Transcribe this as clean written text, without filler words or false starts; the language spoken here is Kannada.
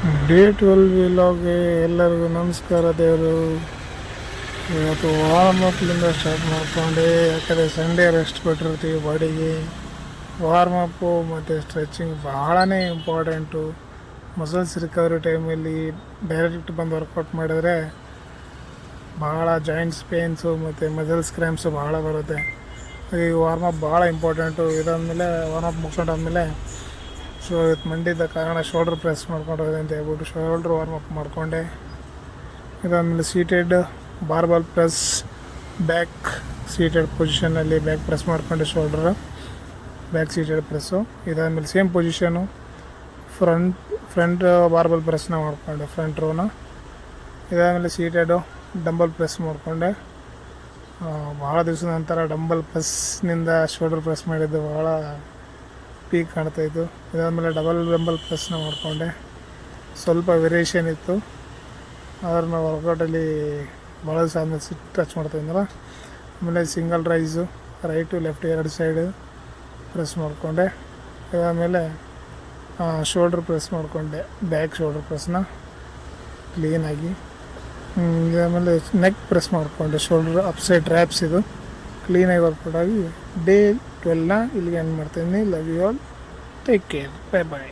ಡೇ 12 ವಿಲಾಗ್ಗೆ ಎಲ್ಲರಿಗೂ ನಮಸ್ಕಾರ ದೇವರು. ಇವತ್ತು ವಾರ್ಮ್ ಅಪ್ಲಿಂದ ಸ್ಟಾರ್ಟ್ ಮಾಡ್ಕೊಂಡೆ, ಯಾಕಂದರೆ ಸಂಡೇ ರೆಸ್ಟ್ ಕೊಟ್ಟಿರ್ತೀವಿ ಬಾಡಿಗೆ. ವಾರ್ಮ್ ಅಪ್ಪು ಮತ್ತು ಸ್ಟ್ರೆಚಿಂಗ್ ಬಹಳನೇ ಇಂಪಾರ್ಟೆಂಟು. ಮಸಲ್ಸ್ ರಿಕವರಿ ಟೈಮಲ್ಲಿ ಡೈರೆಕ್ಟ್ ಬಂದು ವರ್ಕೌಟ್ ಮಾಡಿದ್ರೆ ಭಾಳ ಜಾಯಿಂಟ್ಸ್ ಪೇನ್ಸು ಮತ್ತು ಮಸಲ್ಸ್ ಕ್ರ್ಯಾಂಪ್ಸು ಭಾಳ ಬರುತ್ತೆ. ಈ ವಾರ್ಮಪ್ ಭಾಳ ಇಂಪಾರ್ಟೆಂಟು. ಇದಾದಮೇಲೆ ವಾರ್ಮಪ್ ಮುಗಿಸ್ಕೊಂಡಾದ್ಮೇಲೆ ಇವತ್ತು ಮಂಡಿದ ಕಾರಣ ಶೋಲ್ಡ್ರ್ ಪ್ರೆಸ್ ಮಾಡ್ಕೊಂಡು ಹೋಗಿದೆ ಅಂತ ಹೇಳ್ಬಿಟ್ಟು ಶೋಲ್ಡ್ರ್ ವಾರ್ಮಪ್ ಮಾಡಿಕೊಂಡೆ. ಇದಾದಮೇಲೆ seated barbell press, back seated ಪೊಸಿಷನಲ್ಲಿ ಬ್ಯಾಕ್ ಪ್ರೆಸ್ ಮಾಡಿಕೊಂಡೆ, ಶೋಲ್ಡ್ರ್ ಬ್ಯಾಕ್ ಸೀಟೆಡ್ ಪ್ರೆಸ್ಸು. ಇದಾದಮೇಲೆ ಸೇಮ್ ಪೊಸಿಷನು ಫ್ರಂಟ್ ಬಾರ್ಬಲ್ ಪ್ರೆಸ್ನ ಮಾಡಿಕೊಂಡೆ, ಫ್ರಂಟ್ ರೋನ. ಇದಾದಮೇಲೆ ಸೀಟೆಡು ಡಂಬಲ್ ಪ್ರೆಸ್ ಮಾಡಿಕೊಂಡೆ. ಭಾಳ ದಿವಸದ ನಂತರ ಡಂಬಲ್ ಪ್ರೆಸ್ನಿಂದ ಶೋಲ್ಡ್ರ್ ಪ್ರೆಸ್ ಮಾಡಿದ್ದು ಭಾಳ ಪೀಕ್ ಕಾಣ್ತಾಯಿತ್ತು. ಇದಾದಮೇಲೆ ಡಬಲ್ ಡಂಬಲ್ ಪ್ರೆಸ್ನ ಮಾಡಿಕೊಂಡೆ. ಸ್ವಲ್ಪ ವೇರಿಯೇಷನ್ ಇತ್ತು, ಅದನ್ನು ವರ್ಕೌಟಲ್ಲಿ ಭಾಳ ದಿವಸ ಆದಮೇಲೆ ಟಚ್ ಮಾಡ್ತಾಯಿದ್ದಲ್ಲ. ಆಮೇಲೆ ಸಿಂಗಲ್ ರೈಸು ರೈಟು ಲೆಫ್ಟ್ ಎರಡು ಸೈಡು ಪ್ರೆಸ್ ಮಾಡಿಕೊಂಡೆ. ಇದಾದಮೇಲೆ ಶೋಲ್ಡ್ರ್ ಪ್ರೆಸ್ ಮಾಡಿಕೊಂಡೆ, ಬ್ಯಾಕ್ ಶೋಲ್ಡ್ರ್ ಪ್ರೆಸ್ನ ಕ್ಲೀನಾಗಿ. ಇದಾದಮೇಲೆ ನೆಕ್ ಪ್ರೆಸ್ ಮಾಡಿಕೊಂಡೆ, ಶೋಲ್ಡ್ರ್ ಅಪ್ಸೈಡ್ ಟ್ರ್ಯಾಪ್ಸ್ ಇದು ಕ್ಲೀನಾಗಿ ವರ್ಕೌಟ್ ಆಗಿ ಡೇ 12ನ ಇಲ್ಲಿಗೆ ಎಂಡ್ ಮಾಡ್ತಾಯಿದ್ದೀನಿ. Love you all, take care, bye bye.